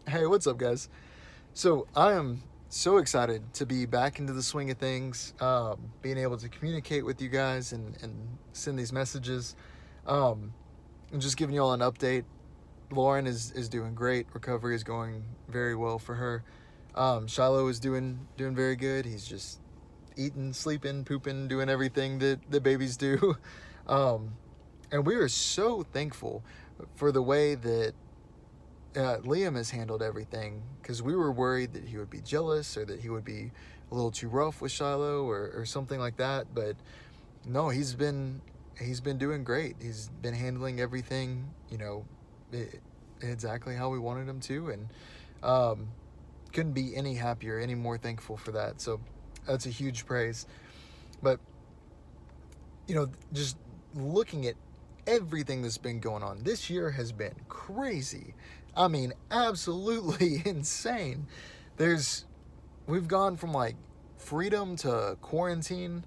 Hey, what's up, guys? So, I am so excited to be back into the swing of things, being able to communicate with you guys and send these messages. Um, and just giving you all an update. Lauren is doing great. Recovery is going very well for her. Shiloh is doing very good. He's just eating, sleeping, pooping, doing everything that the babies do. Um, and we are so thankful for the way that Liam has handled everything, because we were worried that he would be jealous or that he would be a little too rough with Shiloh or something like that. But no, he's been doing great. He's been handling everything, exactly how we wanted him to, and um, couldn't be any happier, any more thankful for that. So that's a huge praise. But just looking at everything that's been going on, this year has been crazy. I mean, absolutely insane. There's We've gone from like freedom to quarantine,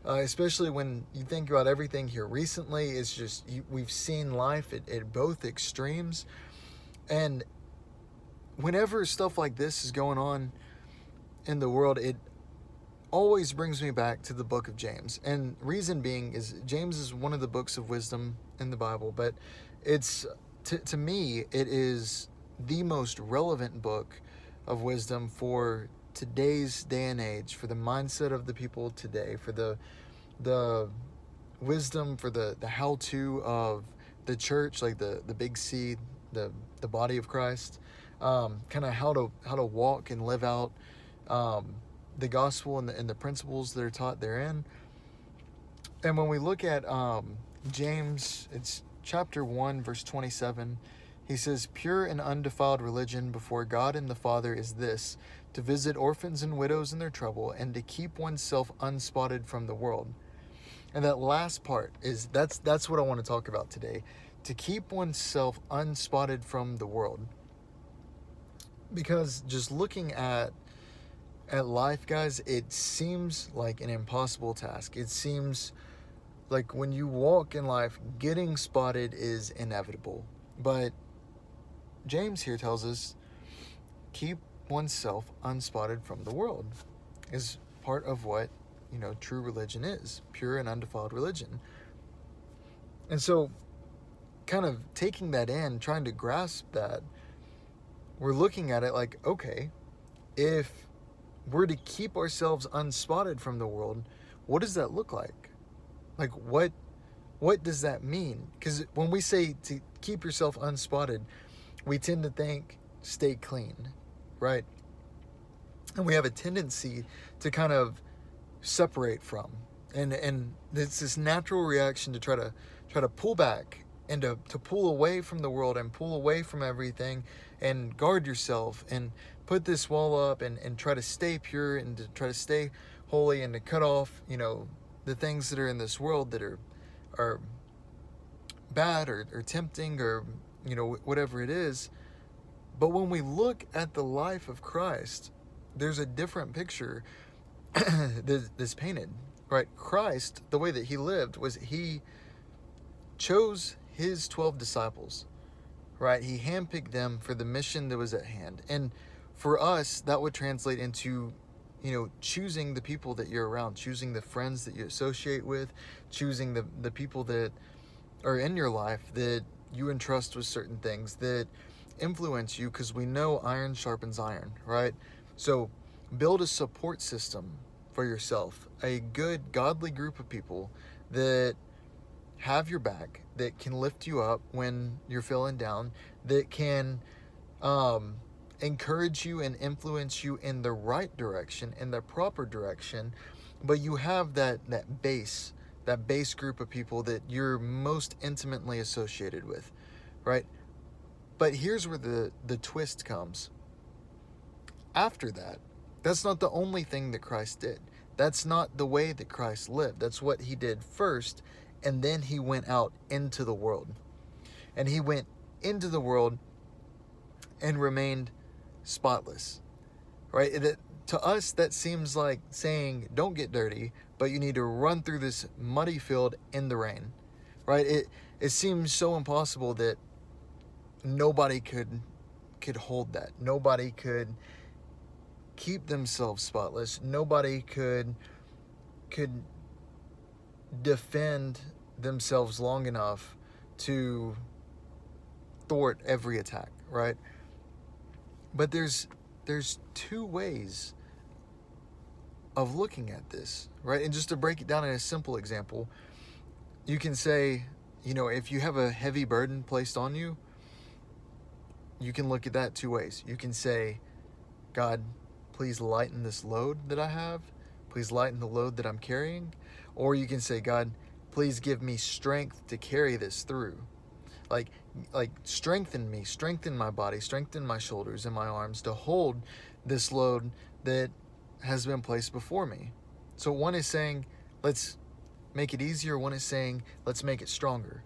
especially when you think about everything here recently. It's just we've seen life at both extremes, and whenever stuff like this is going on in the world, it always brings me back to the book of James. And reason being is James is one of the books of wisdom in the Bible, but it's to me it is the most relevant book of wisdom for today's day and age, for the mindset of the people today, for the wisdom, for the how to of the church, like the big C, the body of Christ, kind of how to walk and live out um, the gospel and the principles that are taught therein. And when we look at James, it's chapter 1, verse 27. He says, "Pure and undefiled religion before God and the Father is this, to visit orphans and widows in their trouble, and to keep oneself unspotted from the world." And that last part that's what I want to talk about today. To keep oneself unspotted from the world. Because just looking at life, guys, it seems like an impossible task. It seems like when you walk in life, getting spotted is inevitable. But James here tells us, keep oneself unspotted from the world is part of what, true religion is, pure and undefiled religion. And so, kind of taking that in, trying to grasp that, we're looking at it like, okay, if we're to keep ourselves unspotted from the world, what does that look like? Like, what does that mean? Because when we say to keep yourself unspotted, we tend to think stay clean, right? And we have a tendency to kind of separate from, and it's this natural reaction to try to pull back and to pull away from the world and pull away from everything and guard yourself and put this wall up and try to stay pure and to try to stay holy and to cut off the things that are in this world that are bad or tempting or whatever it is. But when we look at the life of Christ, there's a different picture that's painted, right? Christ, the way that he lived was he chose his 12 disciples, right? He handpicked them for the mission that was at hand. And for us, that would translate into, choosing the people that you're around, choosing the friends that you associate with, choosing the people that are in your life that you entrust with certain things that influence you, because we know iron sharpens iron, right? So build a support system for yourself, a good, godly group of people that have your back, that can lift you up when you're feeling down, that can encourage you and influence you in the right direction, in the proper direction. But you have that base group of people that you're most intimately associated with, right? But here's where the twist comes. After that, that's not the only thing that Christ did. That's not the way that Christ lived. That's what he did first, and then he went out into the world. And he went into the world and remained spotless, right? To us, that seems like saying, don't get dirty, but you need to run through this muddy field in the rain, right? It seems so impossible that nobody could could hold that. Nobody could keep themselves spotless. Nobody could defend themselves long enough to thwart every attack, right? But there's two ways of looking at this, right? And just to break it down in a simple example, you can say, if you have a heavy burden placed on you, you can look at that two ways. You can say, God, please lighten this load that I have. Please lighten the load that I'm carrying. Or you can say, God, please give me strength to carry this through. Like strengthen me, strengthen my body, strengthen my shoulders and my arms to hold this load that has been placed before me. So one is saying, let's make it easier. One is saying, let's make it stronger.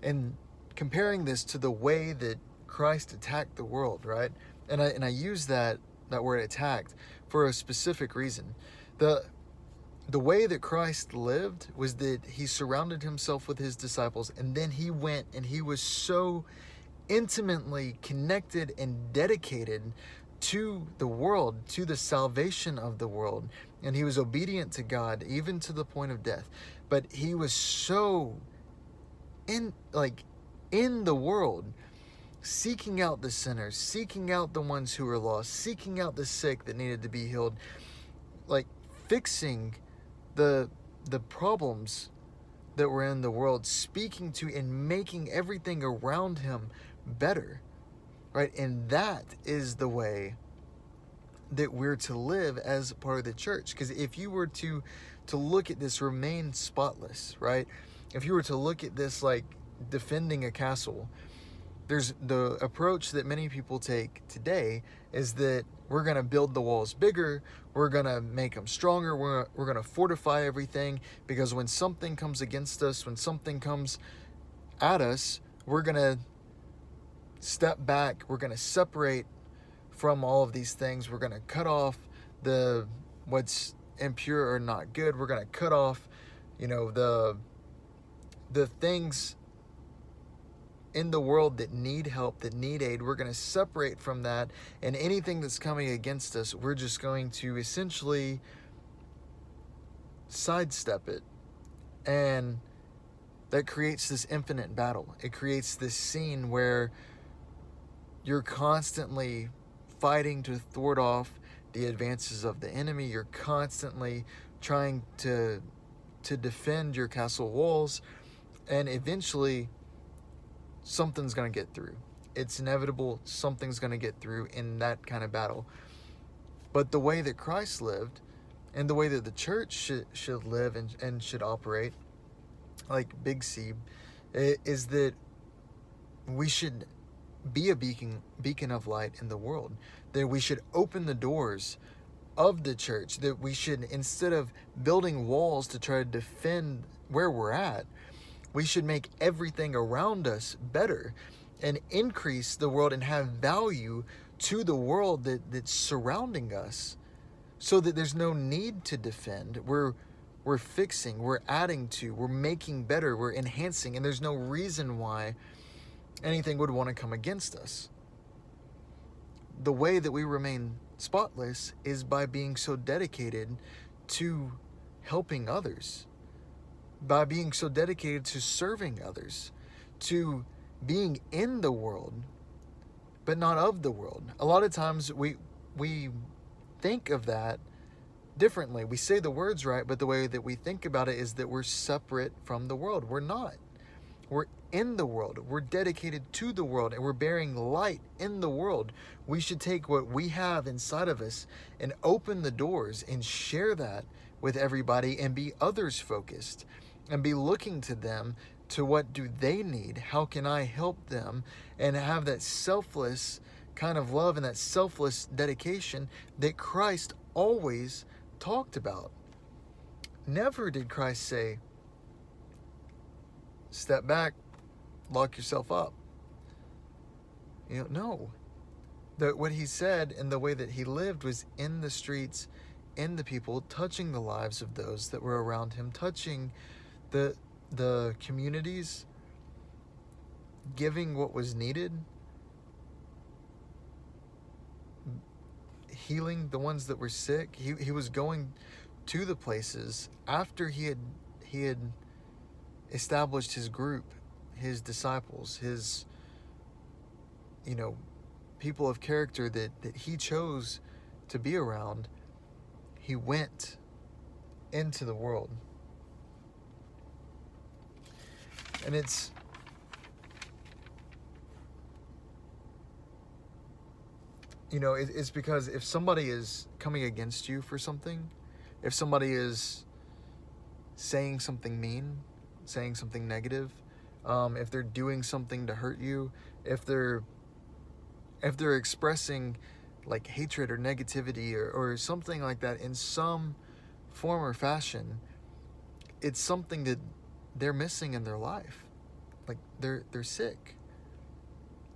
And comparing this to the way that Christ attacked the world, right? And I use that word attacked for a specific reason. The way that Christ lived was that he surrounded himself with his disciples, and then he went and he was so intimately connected and dedicated to the world, to the salvation of the world. And he was obedient to God, even to the point of death. But he was so in the world, seeking out the sinners, seeking out the ones who were lost, seeking out the sick that needed to be healed, like fixing the problems that were in the world, speaking to and making everything around him better, right? And that is the way that we're to live as part of the church. Because if you were to look at this, remain spotless, right? If you were to look at this like defending a castle, there's the approach that many people take today is that we're going to build the walls bigger, we're going to make them stronger, we're going to fortify everything, because when something comes against us, when something comes at us, we're going to step back, we're going to separate from all of these things, we're going to cut off what's impure or not good, we're going to cut off, the things in the world that need help, that need aid. We're going to separate from that, and anything that's coming against us, we're just going to essentially sidestep it. And that creates this infinite battle. It creates this scene where you're constantly fighting to thwart off the advances of the enemy. You're constantly trying to defend your castle walls, and eventually something's going to get through. It's inevitable. Something's going to get through in that kind of battle. But the way that Christ lived and the way that the church should live and should operate, like Big C, is that we should be a beacon of light in the world. That we should open the doors of the church. That we should, instead of building walls to try to defend where we're at, we should make everything around us better and increase the world and have value to the world that's surrounding us, so that there's no need to defend. We're fixing, we're adding to, we're making better, we're enhancing, and there's no reason why anything would want to come against us. The way that we remain spotless is by being so dedicated to helping others, by being so dedicated to serving others, to being in the world, but not of the world. A lot of times we think of that differently. We say the words right, but the way that we think about it is that we're separate from the world. We're not. We're in the world. We're dedicated to the world, and we're bearing light in the world. We should take what we have inside of us and open the doors and share that with everybody, and be others focused, and be looking to them, to what do they need? How can I help them? And have that selfless kind of love and that selfless dedication that Christ always talked about. Never did Christ say, step back, lock yourself up. No. What he said and the way that he lived was in the streets, in the people, touching the lives of those that were around him, touching the communities, giving what was needed, healing the ones that were sick. He was going to the places after he had established his group, his disciples, his, you know, people of character that he chose to be around. He went into the world. And it's because if somebody is coming against you for something, if somebody is saying something mean, saying something negative, if they're doing something to hurt you, if they're expressing like hatred or negativity or something like that in some form or fashion, it's something that they're missing in their life. Like they're sick.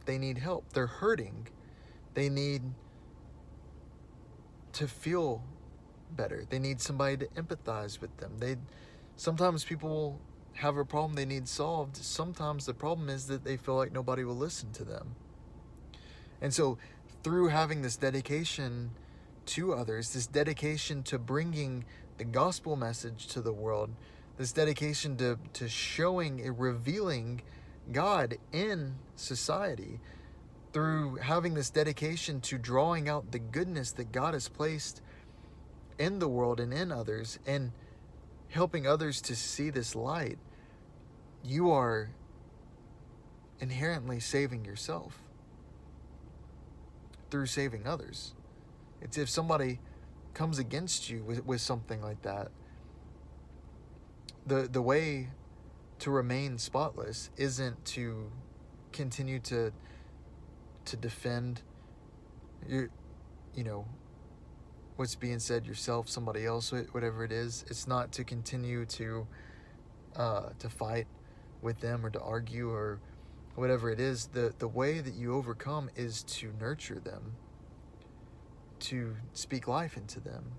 They need help. They're hurting. They need to feel better. They need somebody to empathize with them. Sometimes people have a problem they need solved. Sometimes the problem is that they feel like nobody will listen to them. And so through having this dedication to others, this dedication to bringing the gospel message to the world, this dedication to showing and revealing God in society, through having this dedication to drawing out the goodness that God has placed in the world and in others, and helping others to see this light, you are inherently saving yourself through saving others. It's if somebody comes against you with something like that, the way to remain spotless isn't to continue to defend your, what's being said, yourself, somebody else, whatever it is. It's not to continue to fight with them or to argue or whatever it is. The way that you overcome is to nurture them, to speak life into them,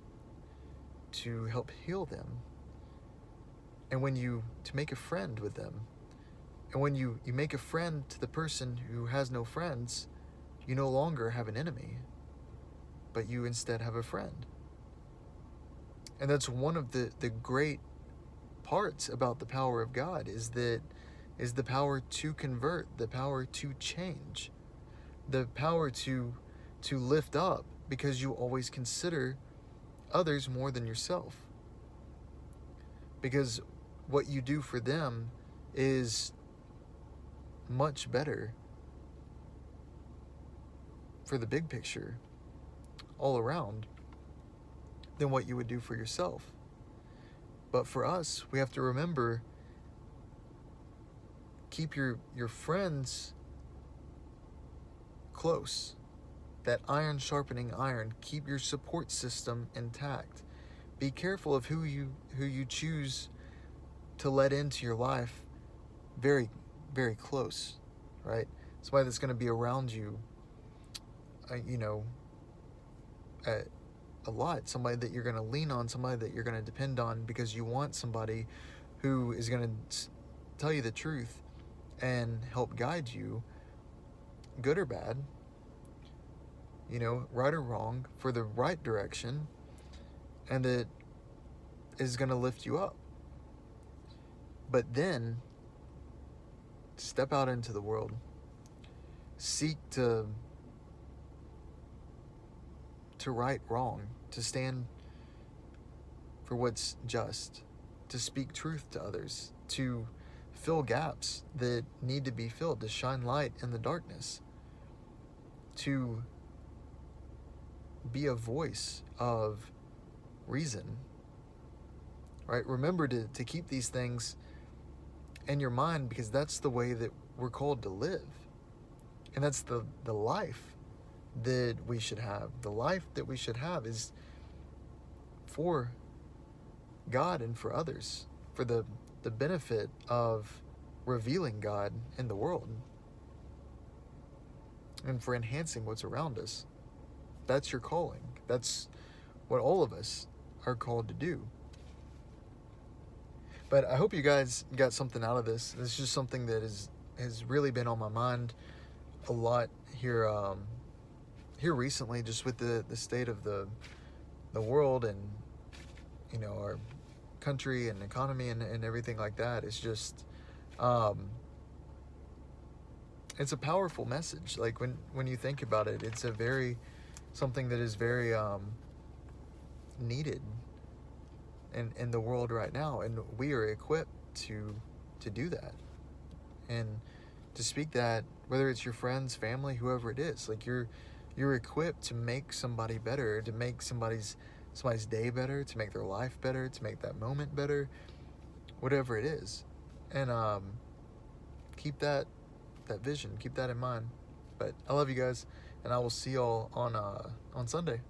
to help heal them, and to make a friend with them. And when you make a friend to the person who has no friends, you no longer have an enemy, but you instead have a friend. And that's one of the great parts about the power of God, is the power to convert, the power to change, the power to lift up, because you always consider others more than yourself. Because what you do for them is much better for the big picture all around than what you would do for yourself. But for us, we have to remember, keep your friends close. That iron sharpening iron. Keep your support system intact. Be careful of who you choose to let into your life very, very close, right? Somebody that's going to be around you, a lot. Somebody that you're going to lean on, somebody that you're going to depend on, because you want somebody who is going to tell you the truth and help guide you, good or bad, right or wrong, for the right direction, and that is going to lift you up. But then step out into the world. Seek to right wrong, to stand for what's just, to speak truth to others, to fill gaps that need to be filled, to shine light in the darkness, to be a voice of reason, right? Remember to keep these things in your mind, because that's the way that we're called to live. And that's the life that we should have. The life that we should have is for God and for others, for the benefit of revealing God in the world, and for enhancing what's around us. That's your calling. That's what all of us are called to do. But I hope you guys got something out of this. This is just something that has really been on my mind a lot here here recently, just with the state of the world, and our country and economy and everything like that, it's just it's a powerful message. Like when you think about it, it's a very something that is very needed in the world right now, and we are equipped to do that and to speak that, whether it's your friends, family, whoever it is. Like you're equipped to make somebody better, to make somebody's day better, to make their life better, to make that moment better, whatever it is. And keep that vision, keep that in mind. But I love you guys, and I will see y'all on Sunday.